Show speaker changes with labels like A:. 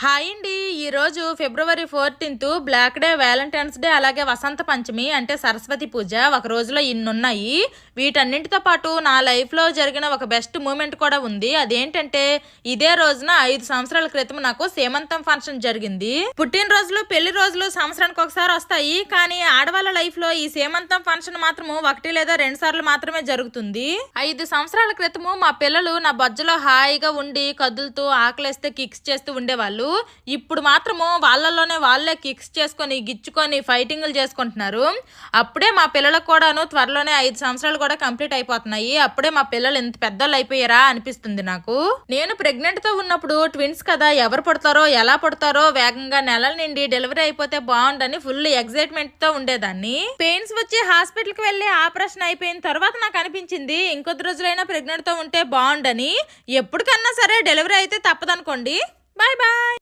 A: Hi అండి. ఈరోజు ఫిబ్రవరి 14 black day, Valentine's day, అలాగే వసంత పంచమి అంటే సరస్వతి పూజ. ఒక రోజులో ఇన్నున్నాయి. వీటన్నింటితో పాటు నా లైఫ్లో జరిగిన ఒక బెస్ట్ మూమెంట్ కూడా ఉంది. అదేంటంటే ఇదే రోజున 5 సంవత్సరాల క్రితం నాకు సీమంతం ఫంక్షన్ జరిగింది. పుట్టినరోజులు, పెళ్లి రోజులు సంవత్సరానికి ఒకసారి వస్తాయి. కానీ ఆడవాళ్ళ లైఫ్లో ఈ సీమంతం ఫంక్షన్ మాత్రము 1 లేదా 2 సార్లు మాత్రమే జరుగుతుంది. 5 సంవత్సరాల క్రితము మా పిల్లలు నా బొజ్జలో హాయిగా ఉండి కదులుతూ ఆకలేస్తే కిక్స్ చేస్తూ ఉండేవాళ్ళు. ఇప్పుడు మాత్రము వాళ్ళలోనే వాళ్ళే కిక్స్ చేసుకొని గిచ్చుకొని ఫైటింగ్లు చేసుకుంటున్నారు. అప్పుడే మా పిల్లలకు కూడాను త్వరలోనే 5 సంవత్సరాలు కూడా కంప్లీట్ అయిపోతున్నాయి. అప్పుడే మా పిల్లలు ఎంత పెద్దలు అయిపోయారా అనిపిస్తుంది నాకు. నేను ప్రెగ్నెంట్ తో ఉన్నప్పుడు ట్విన్స్ కదా, ఎవరు పుడతారో ఎలా పుడతారో, వేగంగా నెలల నుండి డెలివరీ అయిపోతే బాగుండని ఫుల్ ఎక్సైట్మెంట్ తో ఉండేదాన్ని. పెయిన్స్ వచ్చి హాస్పిటల్ కి వెళ్ళి ఆపరేషన్ అయిపోయిన తర్వాత నాకు అనిపించింది ఇంకొద్ది రోజులైనా ప్రెగ్నెంట్ తో ఉంటే బాగుండని. ఎప్పటికన్నా సరే డెలివరీ అయితే తప్పదనుకోండి. Bye bye.